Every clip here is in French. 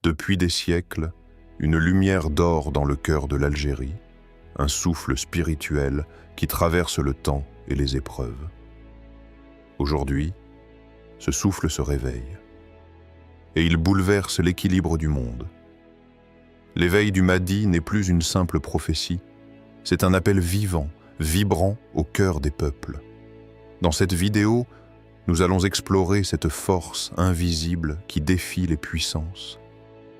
Depuis des siècles, une lumière dort dans le cœur de l'Algérie, un souffle spirituel qui traverse le temps et les épreuves. Aujourd'hui, ce souffle se réveille et il bouleverse l'équilibre du monde. L'éveil du Mahdi n'est plus une simple prophétie, c'est un appel vivant, vibrant au cœur des peuples. Dans cette vidéo, nous allons explorer cette force invisible qui défie les puissances,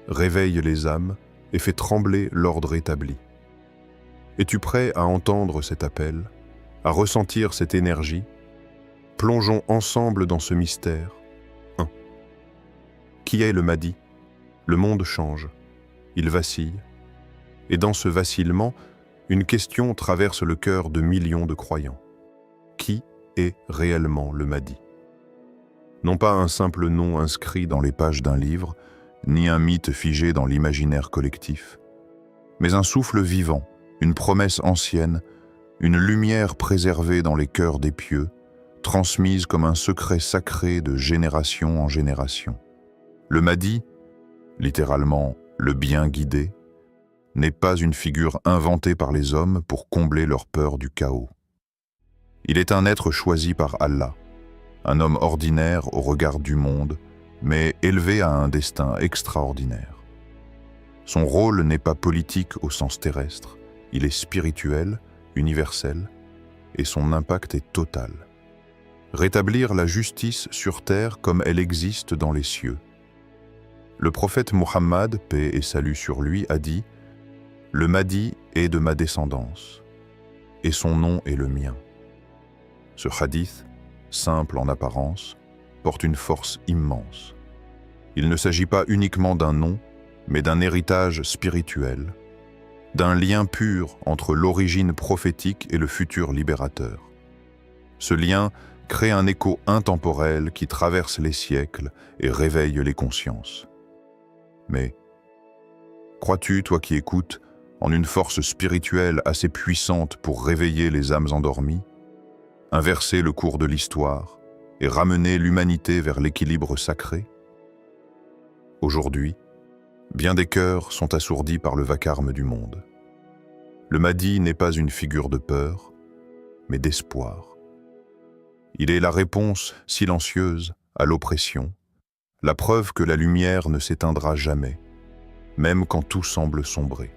réveille les âmes et fait trembler l'ordre établi. Es-tu prêt à entendre cet appel, à ressentir cette énergie? Plongeons ensemble dans ce mystère. 1. Qui est le Mahdi? Le monde change, il vacille. Et dans ce vacillement, une question traverse le cœur de millions de croyants. Qui est réellement le Mahdi? Non pas un simple nom inscrit dans les pages d'un livre, ni un mythe figé dans l'imaginaire collectif, mais un souffle vivant, une promesse ancienne, une lumière préservée dans les cœurs des pieux, transmise comme un secret sacré de génération en génération. Le Mahdi, littéralement le bien guidé, n'est pas une figure inventée par les hommes pour combler leur peur du chaos. Il est un être choisi par Allah, un homme ordinaire au regard du monde, mais élevé à un destin extraordinaire. Son rôle n'est pas politique au sens terrestre, il est spirituel, universel, et son impact est total. Rétablir la justice sur terre comme elle existe dans les cieux. Le prophète Muhammad, paix et salut sur lui, a dit « Le Mahdi est de ma descendance, et son nom est le mien ». Ce hadith, simple en apparence, porte une force immense. Il ne s'agit pas uniquement d'un nom, mais d'un héritage spirituel, d'un lien pur entre l'origine prophétique et le futur libérateur. Ce lien crée un écho intemporel qui traverse les siècles et réveille les consciences. Mais crois-tu, toi qui écoutes, en une force spirituelle assez puissante pour réveiller les âmes endormies, inverser le cours de l'histoire et ramener l'humanité vers l'équilibre sacré? Aujourd'hui, bien des cœurs sont assourdis par le vacarme du monde. Le Mahdi n'est pas une figure de peur, mais d'espoir. Il est la réponse silencieuse à l'oppression, la preuve que la lumière ne s'éteindra jamais, même quand tout semble sombrer.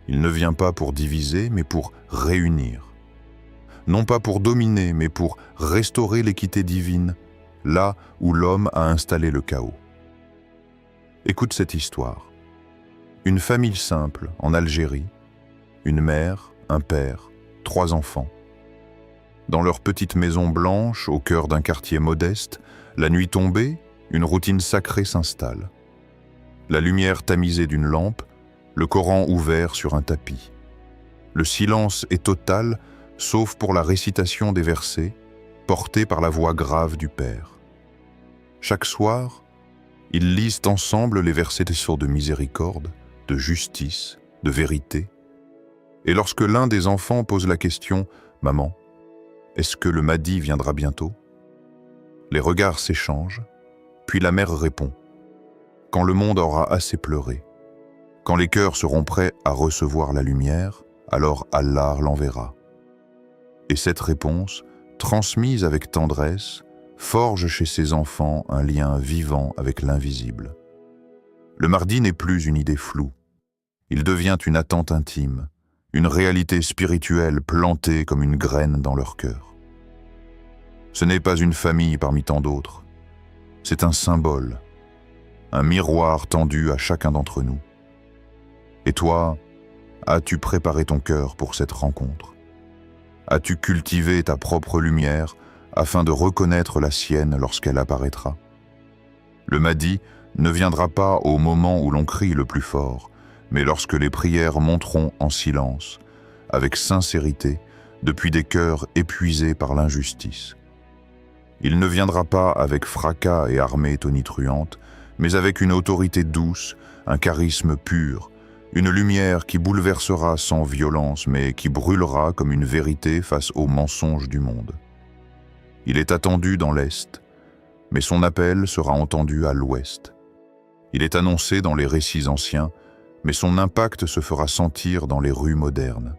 Il ne vient pas pour diviser, mais pour réunir. Non pas pour dominer, mais pour restaurer l'équité divine, là où l'homme a installé le chaos. Écoute cette histoire. Une famille simple en Algérie, une mère, un père, 3 enfants. Dans leur petite maison blanche, au cœur d'un quartier modeste, la nuit tombée, une routine sacrée s'installe. La lumière tamisée d'une lampe, le Coran ouvert sur un tapis. Le silence est total, sauf pour la récitation des versets, portés par la voix grave du Père. Chaque soir, ils lisent ensemble les versets de miséricorde, de justice, de vérité. Et lorsque l'un des enfants pose la question « Maman, est-ce que le Mahdi viendra bientôt ?» Les regards s'échangent, puis la mère répond « Quand le monde aura assez pleuré, quand les cœurs seront prêts à recevoir la lumière, alors Allah l'enverra. » Et cette réponse, transmise avec tendresse, forge chez ses enfants un lien vivant avec l'invisible. Le Mahdi n'est plus une idée floue. Il devient une attente intime, une réalité spirituelle plantée comme une graine dans leur cœur. Ce n'est pas une famille parmi tant d'autres. C'est un symbole, un miroir tendu à chacun d'entre nous. Et toi, as-tu préparé ton cœur pour cette rencontre? As-tu cultivé ta propre lumière afin de reconnaître la sienne lorsqu'elle apparaîtra? Le Mahdi ne viendra pas au moment où l'on crie le plus fort, mais lorsque les prières monteront en silence, avec sincérité, depuis des cœurs épuisés par l'injustice. Il ne viendra pas avec fracas et armée tonitruante, mais avec une autorité douce, un charisme pur, une lumière qui bouleversera sans violence, mais qui brûlera comme une vérité face aux mensonges du monde. Il est attendu dans l'Est, mais son appel sera entendu à l'Ouest. Il est annoncé dans les récits anciens, mais son impact se fera sentir dans les rues modernes.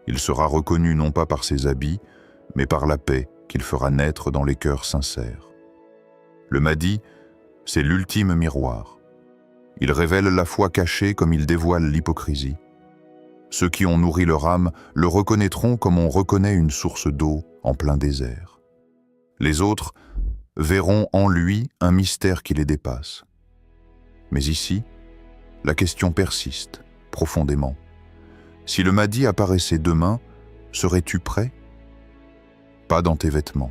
Il sera reconnu non pas par ses habits, mais par la paix qu'il fera naître dans les cœurs sincères. Le Mahdi, c'est l'ultime miroir. Il révèle la foi cachée comme il dévoile l'hypocrisie. Ceux qui ont nourri leur âme le reconnaîtront comme on reconnaît une source d'eau en plein désert. Les autres verront en lui un mystère qui les dépasse. Mais ici, la question persiste, profondément. Si le Mahdi apparaissait demain, serais-tu prêt? Pas dans tes vêtements,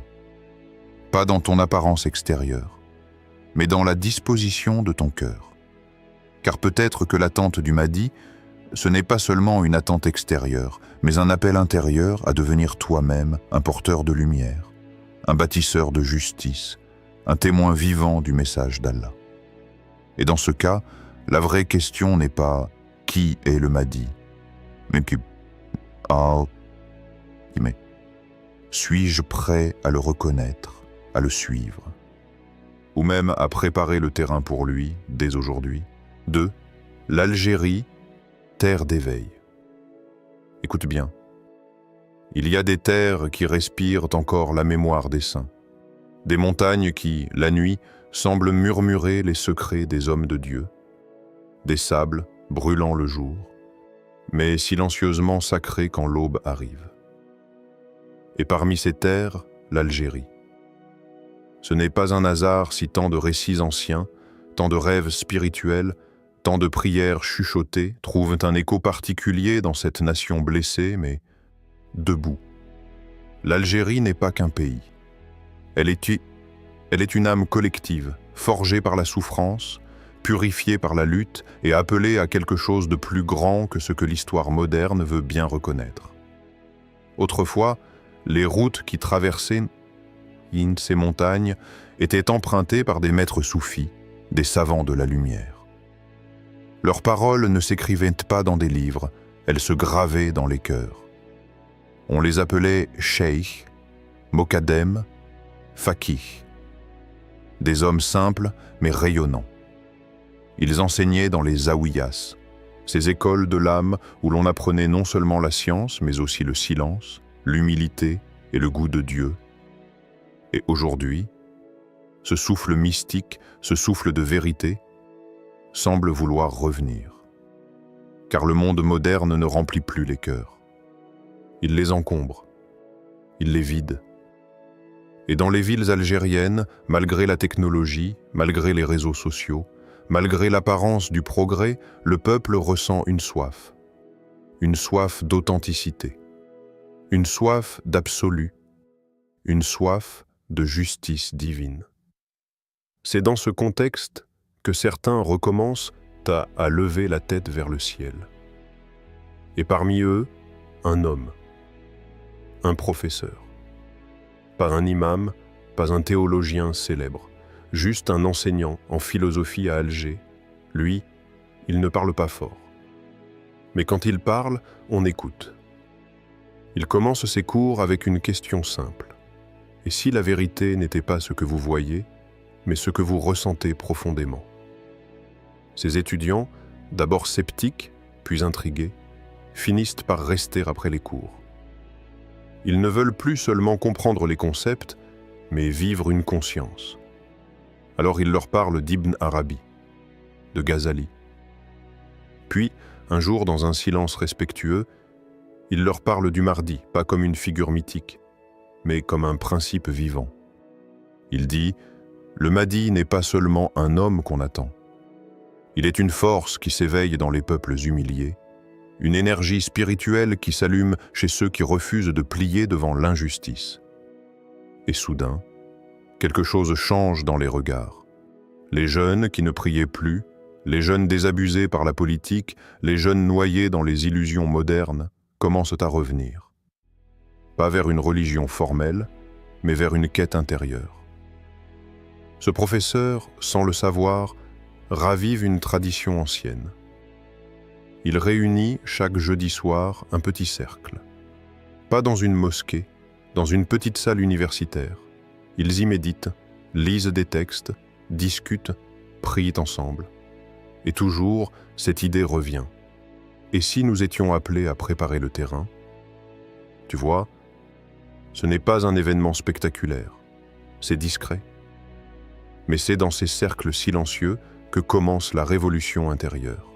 pas dans ton apparence extérieure, mais dans la disposition de ton cœur. Car peut-être que l'attente du Mahdi, ce n'est pas seulement une attente extérieure, mais un appel intérieur à devenir toi-même un porteur de lumière, un bâtisseur de justice, un témoin vivant du message d'Allah. Et dans ce cas, la vraie question n'est pas « qui est le Mahdi ?» mais « suis-je prêt à le reconnaître, à le suivre ?» Ou même à préparer le terrain pour lui dès aujourd'hui. 2. L'Algérie, terre d'éveil. Écoute bien. Il y a des terres qui respirent encore la mémoire des saints. Des montagnes qui, la nuit, semblent murmurer les secrets des hommes de Dieu. Des sables brûlant le jour, mais silencieusement sacrés quand l'aube arrive. Et parmi ces terres, l'Algérie. Ce n'est pas un hasard si tant de récits anciens, tant de rêves spirituels, tant de prières chuchotées trouvent un écho particulier dans cette nation blessée, mais debout. L'Algérie n'est pas qu'un pays. Elle est une âme collective, forgée par la souffrance, purifiée par la lutte et appelée à quelque chose de plus grand que ce que l'histoire moderne veut bien reconnaître. Autrefois, les routes qui traversaient ces montagnes étaient empruntées par des maîtres soufis, des savants de la lumière. Leurs paroles ne s'écrivaient pas dans des livres, elles se gravaient dans les cœurs. On les appelait cheikh, mokadem, faqih, des hommes simples mais rayonnants. Ils enseignaient dans les zawiyas, ces écoles de l'âme où l'on apprenait non seulement la science, mais aussi le silence, l'humilité et le goût de Dieu. Et aujourd'hui, ce souffle mystique, ce souffle de vérité, semble vouloir revenir. Car le monde moderne ne remplit plus les cœurs. Il les encombre, il les vide. Et dans les villes algériennes, malgré la technologie, malgré les réseaux sociaux, malgré l'apparence du progrès, le peuple ressent une soif d'authenticité, une soif d'absolu, une soif de justice divine. C'est dans ce contexte que certains recommencent à lever la tête vers le ciel. Et parmi eux, un homme, un professeur. Pas un imam, pas un théologien célèbre, juste un enseignant en philosophie à Alger. Lui, il ne parle pas fort. Mais quand il parle, on écoute. Il commence ses cours avec une question simple. Et si la vérité n'était pas ce que vous voyez, mais ce que vous ressentez profondément? Ces étudiants, d'abord sceptiques, puis intrigués, finissent par rester après les cours. Ils ne veulent plus seulement comprendre les concepts, mais vivre une conscience. Alors il leur parle d'Ibn Arabi, de Ghazali. Puis, un jour, dans un silence respectueux, il leur parle du Mahdi, pas comme une figure mythique, mais comme un principe vivant. Il dit « Le Mahdi n'est pas seulement un homme qu'on attend. Il est une force qui s'éveille dans les peuples humiliés, une énergie spirituelle qui s'allume chez ceux qui refusent de plier devant l'injustice. » Et soudain, quelque chose change dans les regards. Les jeunes qui ne priaient plus, les jeunes désabusés par la politique, les jeunes noyés dans les illusions modernes, commencent à revenir. Pas vers une religion formelle, mais vers une quête intérieure. Ce professeur, sans le savoir, ravive une tradition ancienne. Il réunit chaque jeudi soir un petit cercle. Pas dans une mosquée, dans une petite salle universitaire. Ils y méditent, lisent des textes, discutent, prient ensemble. Et toujours, cette idée revient. Et si nous étions appelés à préparer le terrain? Tu vois, ce n'est pas un événement spectaculaire, c'est discret. Mais c'est dans ces cercles silencieux que commence la révolution intérieure.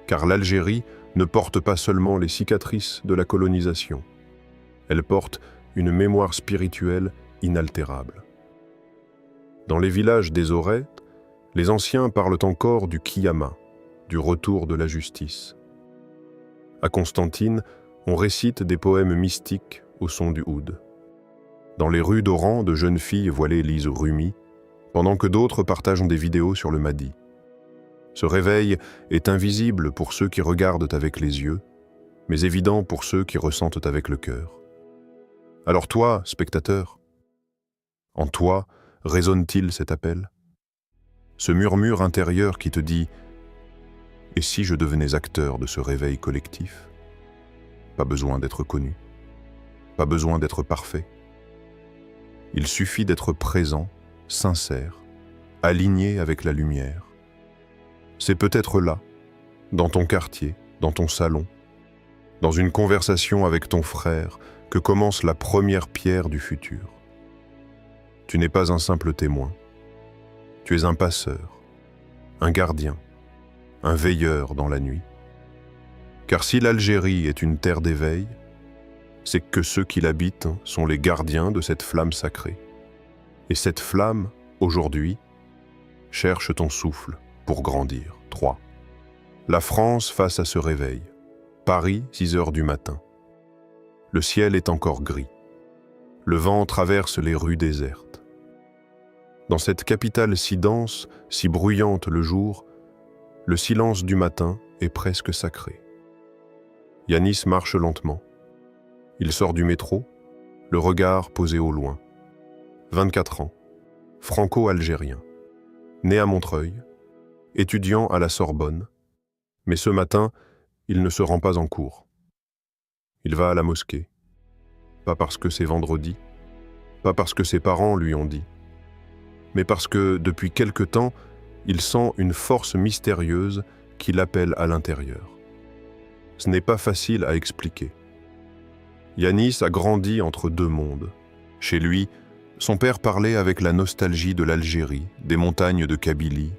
Car l'Algérie ne porte pas seulement les cicatrices de la colonisation, elle porte une mémoire spirituelle inaltérable. Dans les villages des Aurès, les anciens parlent encore du Kiyama, du retour de la justice. À Constantine, on récite des poèmes mystiques au son du oud. Dans les rues d'Oran, de jeunes filles voilées lisent Rumi, pendant que d'autres partagent des vidéos sur le Mahdi. Ce réveil est invisible pour ceux qui regardent avec les yeux, mais évident pour ceux qui ressentent avec le cœur. Alors toi, spectateur, en toi résonne-t-il cet appel? Ce murmure intérieur qui te dit « Et si je devenais acteur de ce réveil collectif ?» Pas besoin d'être connu, pas besoin d'être parfait. Il suffit d'être présent, sincère, aligné avec la lumière. C'est peut-être là, dans ton quartier, dans ton salon, dans une conversation avec ton frère, que commence la première pierre du futur. Tu n'es pas un simple témoin. Tu es un passeur, un gardien, un veilleur dans la nuit. Car si l'Algérie est une terre d'éveil, c'est que ceux qui l'habitent sont les gardiens de cette flamme sacrée. Et cette flamme, aujourd'hui, cherche ton souffle pour grandir. 3. La France face à ce réveil. Paris, 6 heures du matin. Le ciel est encore gris. Le vent traverse les rues désertes. Dans cette capitale si dense, si bruyante le jour, le silence du matin est presque sacré. Yanis marche lentement. Il sort du métro, le regard posé au loin. 24 ans, franco-algérien, né à Montreuil, étudiant à la Sorbonne, mais ce matin, il ne se rend pas en cours. Il va à la mosquée, pas parce que c'est vendredi, pas parce que ses parents lui ont dit, mais parce que, depuis quelque temps, il sent une force mystérieuse qui l'appelle à l'intérieur. Ce n'est pas facile à expliquer. Yanis a grandi entre deux mondes. Chez lui, son père parlait avec la nostalgie de l'Algérie, des montagnes de Kabylie,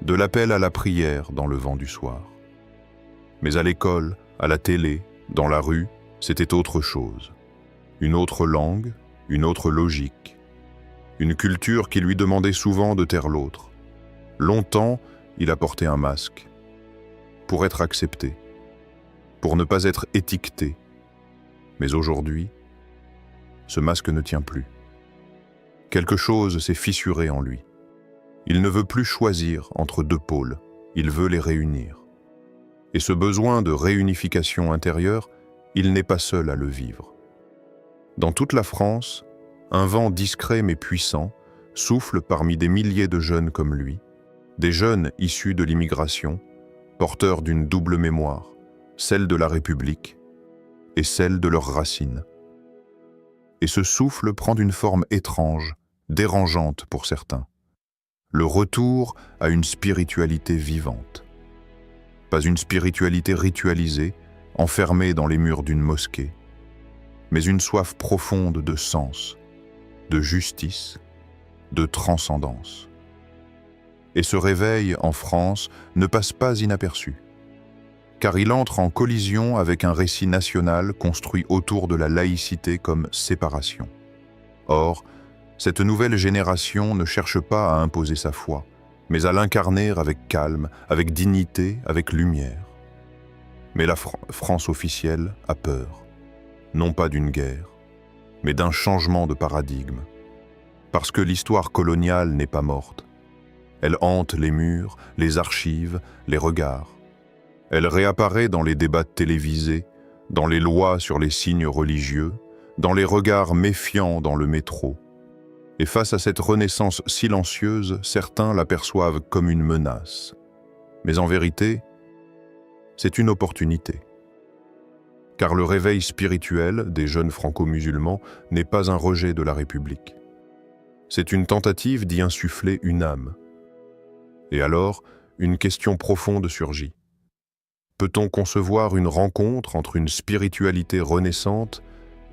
de l'appel à la prière dans le vent du soir. Mais à l'école, à la télé, dans la rue, c'était autre chose. Une autre langue, une autre logique. Une culture qui lui demandait souvent de taire l'autre. Longtemps, il a porté un masque. Pour être accepté. Pour ne pas être étiqueté. Mais aujourd'hui, ce masque ne tient plus. Quelque chose s'est fissuré en lui. Il ne veut plus choisir entre deux pôles, il veut les réunir. Et ce besoin de réunification intérieure, il n'est pas seul à le vivre. Dans toute la France, un vent discret mais puissant souffle parmi des milliers de jeunes comme lui, des jeunes issus de l'immigration, porteurs d'une double mémoire, celle de la République et celle de leurs racines. Et ce souffle prend une forme étrange, dérangeante pour certains. Le retour à une spiritualité vivante. Pas une spiritualité ritualisée, enfermée dans les murs d'une mosquée, mais une soif profonde de sens, de justice, de transcendance. Et ce réveil, en France, ne passe pas inaperçu, car il entre en collision avec un récit national construit autour de la laïcité comme séparation. Or, cette nouvelle génération ne cherche pas à imposer sa foi, mais à l'incarner avec calme, avec dignité, avec lumière. Mais la France officielle a peur, non pas d'une guerre, mais d'un changement de paradigme. Parce que l'histoire coloniale n'est pas morte. Elle hante les murs, les archives, les regards. Elle réapparaît dans les débats télévisés, dans les lois sur les signes religieux, dans les regards méfiants dans le métro. Et face à cette renaissance silencieuse, certains l'aperçoivent comme une menace. Mais en vérité, c'est une opportunité. Car le réveil spirituel des jeunes franco-musulmans n'est pas un rejet de la République. C'est une tentative d'y insuffler une âme. Et alors, une question profonde surgit. Peut-on concevoir une rencontre entre une spiritualité renaissante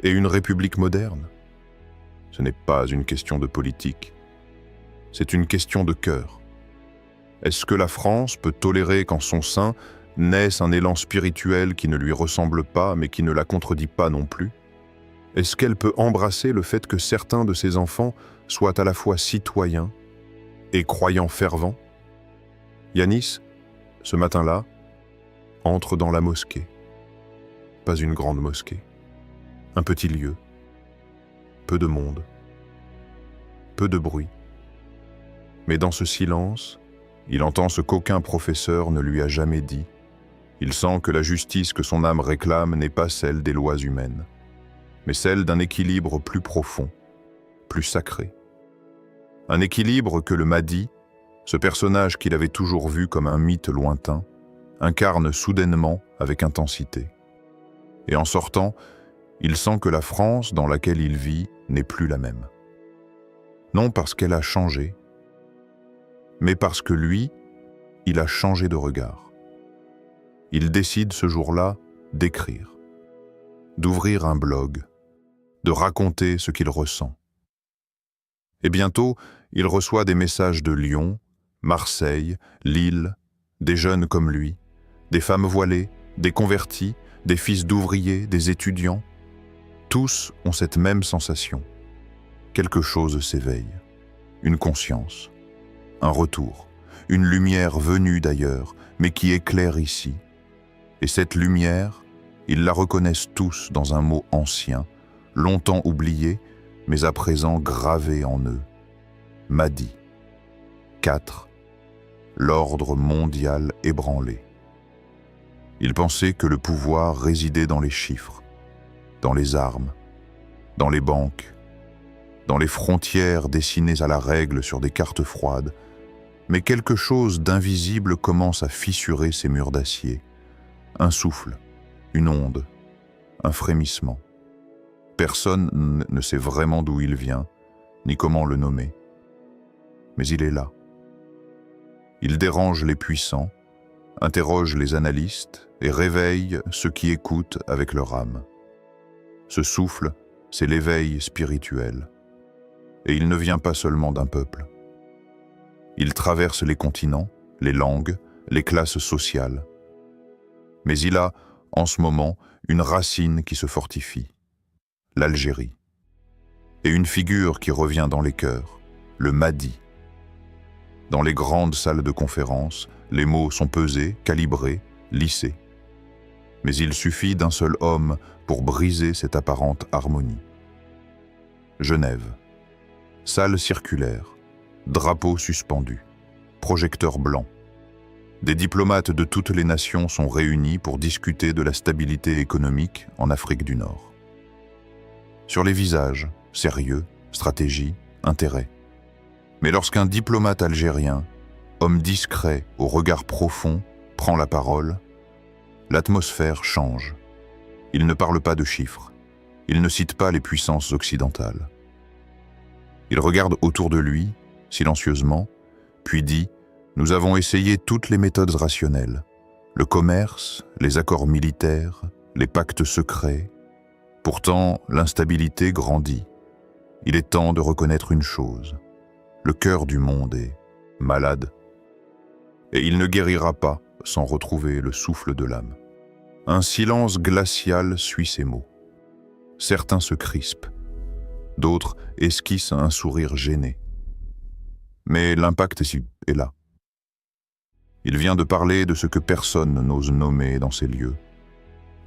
et une république moderne? Ce n'est pas une question de politique, c'est une question de cœur. Est-ce que la France peut tolérer qu'en son sein naisse un élan spirituel qui ne lui ressemble pas mais qui ne la contredit pas non plus? Est-ce qu'elle peut embrasser le fait que certains de ses enfants soient à la fois citoyens et croyants fervents? Yanis, ce matin-là, entre dans la mosquée. Pas une grande mosquée. Un petit lieu. Peu de monde. Peu de bruit. Mais dans ce silence, il entend ce qu'aucun professeur ne lui a jamais dit. Il sent que la justice que son âme réclame n'est pas celle des lois humaines, mais celle d'un équilibre plus profond, plus sacré. Un équilibre que le Mahdi, ce personnage qu'il avait toujours vu comme un mythe lointain, incarne soudainement avec intensité. Et en sortant, il sent que la France dans laquelle il vit n'est plus la même. Non parce qu'elle a changé, mais parce que lui, il a changé de regard. Il décide ce jour-là d'écrire, d'ouvrir un blog, de raconter ce qu'il ressent. Et bientôt, il reçoit des messages de Lyon, Marseille, Lille, des jeunes comme lui, des femmes voilées, des convertis, des fils d'ouvriers, des étudiants. Tous ont cette même sensation. Quelque chose s'éveille, une conscience, un retour, une lumière venue d'ailleurs, mais qui éclaire ici. Et cette lumière, ils la reconnaissent tous dans un mot ancien, longtemps oublié, mais à présent gravé en eux. Mahdi. 4. L'ordre mondial ébranlé. Ils pensaient que le pouvoir résidait dans les chiffres, dans les armes, dans les banques, dans les frontières dessinées à la règle sur des cartes froides, mais quelque chose d'invisible commence à fissurer ces murs d'acier. Un souffle, une onde, un frémissement. Personne ne sait vraiment d'où il vient, ni comment le nommer. Mais il est là. Il dérange les puissants, interroge les analystes et réveille ceux qui écoutent avec leur âme. Ce souffle, c'est l'éveil spirituel. Et il ne vient pas seulement d'un peuple. Il traverse les continents, les langues, les classes sociales. Mais il a, en ce moment, une racine qui se fortifie, l'Algérie. Et une figure qui revient dans les cœurs, le Mahdi. Dans les grandes salles de conférence, les mots sont pesés, calibrés, lissés. Mais il suffit d'un seul homme pour briser cette apparente harmonie. Genève. Salle circulaire, drapeau suspendu, projecteur blanc. Des diplomates de toutes les nations sont réunis pour discuter de la stabilité économique en Afrique du Nord. Sur les visages, sérieux, stratégie, intérêt. Mais lorsqu'un diplomate algérien, homme discret au regard profond, prend la parole, l'atmosphère change. Il ne parle pas de chiffres, il ne cite pas les puissances occidentales. Il regarde autour de lui, silencieusement, puis dit « Nous avons essayé toutes les méthodes rationnelles, le commerce, les accords militaires, les pactes secrets. Pourtant, l'instabilité grandit. Il est temps de reconnaître une chose. Le cœur du monde est malade. Et il ne guérira pas sans retrouver le souffle de l'âme. » Un silence glacial suit ces mots. Certains se crispent, d'autres esquissent un sourire gêné. Mais l'impact est là. Il vient de parler de ce que personne n'ose nommer dans ces lieux,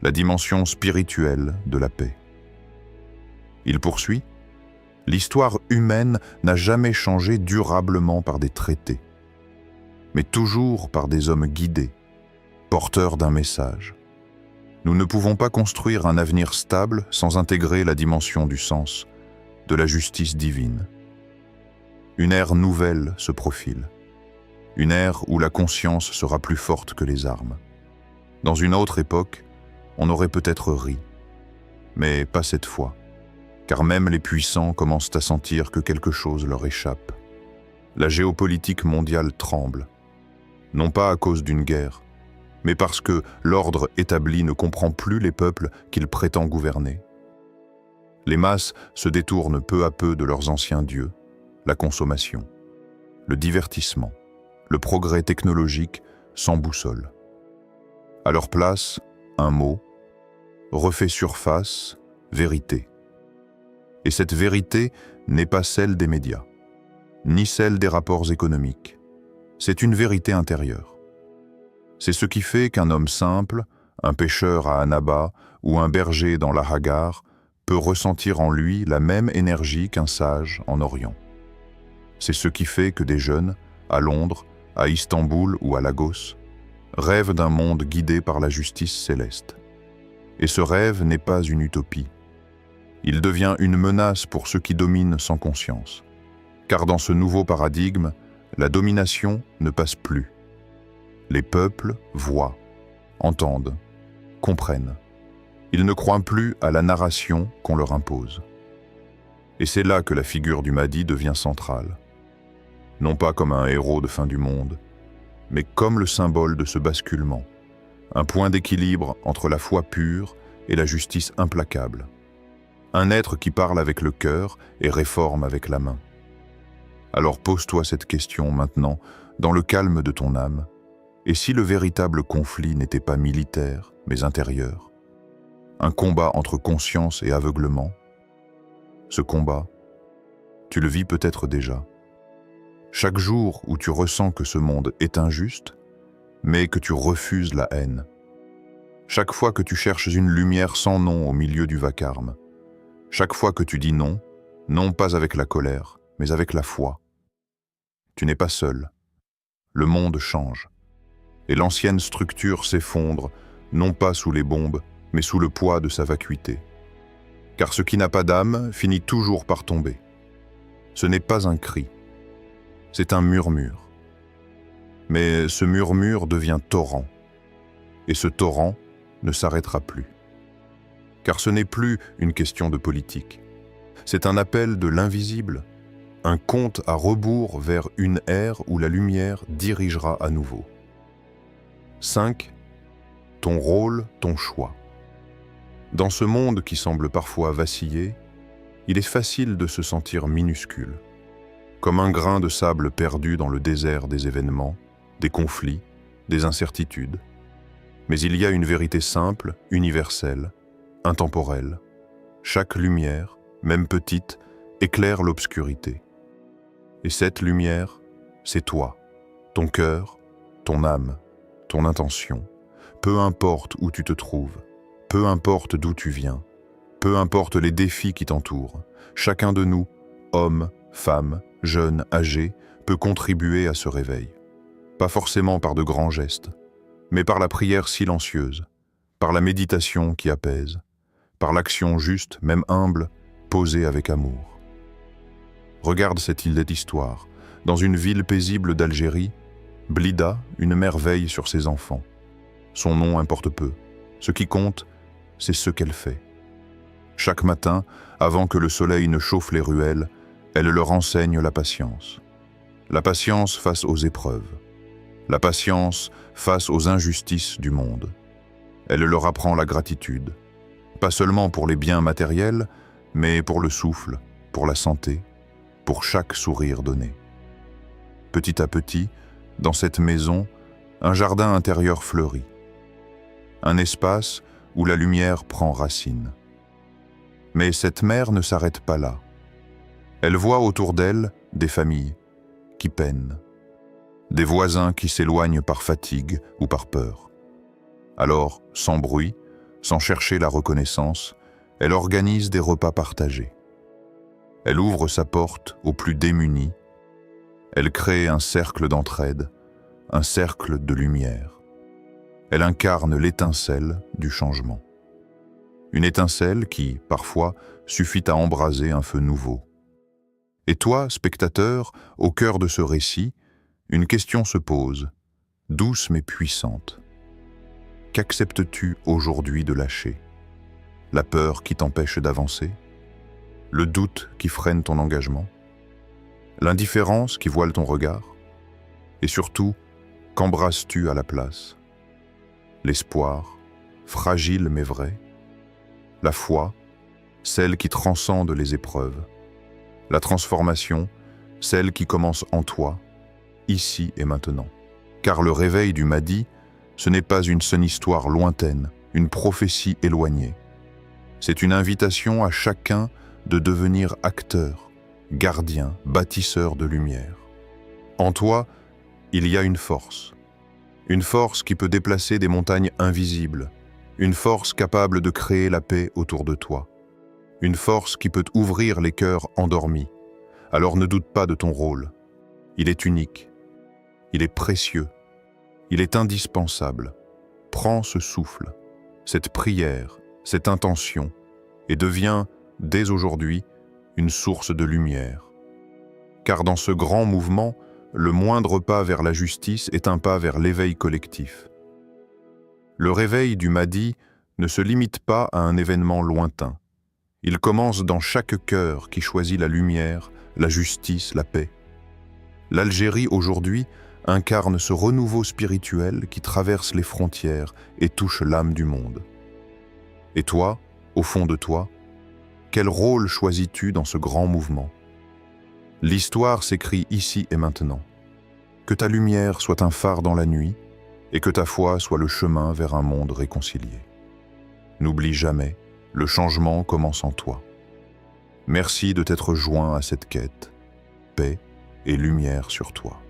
la dimension spirituelle de la paix. Il poursuit : l'histoire humaine n'a jamais changé durablement par des traités, mais toujours par des hommes guidés, porteurs d'un message. Nous ne pouvons pas construire un avenir stable sans intégrer la dimension du sens, de la justice divine. Une ère nouvelle se profile. Une ère où la conscience sera plus forte que les armes. Dans une autre époque, on aurait peut-être ri, mais pas cette fois, car même les puissants commencent à sentir que quelque chose leur échappe. La géopolitique mondiale tremble. non pas à cause d'une guerre, mais parce que l'ordre établi ne comprend plus les peuples qu'il prétend gouverner. Les masses se détournent peu à peu de leurs anciens dieux, la consommation, le divertissement, le progrès technologique sans boussole. À leur place, un mot, refait surface, vérité. Et cette vérité n'est pas celle des médias, ni celle des rapports économiques. C'est une vérité intérieure. C'est ce qui fait qu'un homme simple, un pêcheur à Annaba ou un berger dans la Hagar peut ressentir en lui la même énergie qu'un sage en Orient. C'est ce qui fait que des jeunes, à Londres, à Istanbul ou à Lagos, rêvent d'un monde guidé par la justice céleste. Et ce rêve n'est pas une utopie. Il devient une menace pour ceux qui dominent sans conscience. Car dans ce nouveau paradigme, la domination ne passe plus. Les peuples voient, entendent, comprennent. Ils ne croient plus à la narration qu'on leur impose. Et c'est là que la figure du Mahdi devient centrale. Non pas comme un héros de fin du monde, mais comme le symbole de ce basculement, un point d'équilibre entre la foi pure et la justice implacable. Un être qui parle avec le cœur et réforme avec la main. Alors pose-toi cette question maintenant, dans le calme de ton âme, et si le véritable conflit n'était pas militaire, mais intérieur, un combat entre conscience et aveuglement, ce combat, tu le vis peut-être déjà. Chaque jour où tu ressens que ce monde est injuste, mais que tu refuses la haine. Chaque fois que tu cherches une lumière sans nom au milieu du vacarme. Chaque fois que tu dis non, non pas avec la colère, mais avec la foi. Tu n'es pas seul. Le monde change. Et l'ancienne structure s'effondre, non pas sous les bombes, mais sous le poids de sa vacuité. Car ce qui n'a pas d'âme finit toujours par tomber. Ce n'est pas un cri, c'est un murmure. Mais ce murmure devient torrent, et ce torrent ne s'arrêtera plus. Car ce n'est plus une question de politique. C'est un appel de l'invisible, un compte à rebours vers une ère où la lumière dirigera à nouveau. 5. Ton rôle, ton choix. Dans ce monde qui semble parfois vaciller, il est facile de se sentir minuscule, comme un grain de sable perdu dans le désert des événements, des conflits, des incertitudes. Mais il y a une vérité simple, universelle, intemporelle. Chaque lumière, même petite, éclaire l'obscurité. Et cette lumière, c'est toi, ton cœur, ton âme, ton intention. Peu importe où tu te trouves, peu importe d'où tu viens, peu importe les défis qui t'entourent, chacun de nous, homme, femme, jeune, âgé, peut contribuer à ce réveil. Pas forcément par de grands gestes, mais par la prière silencieuse, par la méditation qui apaise, par l'action juste, même humble, posée avec amour. Regarde cette île d'histoire. Dans une ville paisible d'Algérie, Blida, une mère veille sur ses enfants. Son nom importe peu. Ce qui compte, c'est ce qu'elle fait. Chaque matin, avant que le soleil ne chauffe les ruelles, elle leur enseigne la patience. La patience face aux épreuves. La patience face aux injustices du monde. Elle leur apprend la gratitude. Pas seulement pour les biens matériels, mais pour le souffle, pour la santé, pour chaque sourire donné. Petit à petit, dans cette maison, un jardin intérieur fleurit. Un espace où la lumière prend racine. Mais cette mère ne s'arrête pas là. Elle voit autour d'elle des familles qui peinent, des voisins qui s'éloignent par fatigue ou par peur. Alors, sans bruit, sans chercher la reconnaissance, elle organise des repas partagés. Elle ouvre sa porte aux plus démunis. Elle crée un cercle d'entraide, un cercle de lumière. Elle incarne l'étincelle du changement. Une étincelle qui, parfois, suffit à embraser un feu nouveau. Et toi, spectateur, au cœur de ce récit, une question se pose, douce mais puissante. Qu'acceptes-tu aujourd'hui de lâcher? La peur qui t'empêche d'avancer? Le doute qui freine ton engagement? L'indifférence qui voile ton regard? Et surtout, Qu'embrasses-tu à la place? L'espoir, fragile mais vrai. La foi, celle qui transcende les épreuves. La transformation, celle qui commence en toi, ici et maintenant. Car le réveil du Mahdi, ce n'est pas une seule histoire lointaine, une prophétie éloignée. C'est une invitation à chacun de devenir acteur, gardien, bâtisseur de lumière. En toi, il y a une force qui peut déplacer des montagnes invisibles, une force capable de créer la paix autour de toi, une force qui peut ouvrir les cœurs endormis. Alors ne doute pas de ton rôle. Il est unique, il est précieux, il est indispensable. Prends ce souffle, cette prière, cette intention, et deviens, dès aujourd'hui, une source de lumière. Car dans ce grand mouvement, le moindre pas vers la justice est un pas vers l'éveil collectif. Le réveil du Mahdi ne se limite pas à un événement lointain. Il commence dans chaque cœur qui choisit la lumière, la justice, la paix. L'Algérie aujourd'hui incarne ce renouveau spirituel qui traverse les frontières et touche l'âme du monde. Et toi, au fond de toi, quel rôle choisis-tu dans ce grand mouvement? L'histoire s'écrit ici et maintenant. Que ta lumière soit un phare dans la nuit et que ta foi soit le chemin vers un monde réconcilié. N'oublie jamais, le changement commence en toi. Merci de t'être joint à cette quête, paix et lumière sur toi.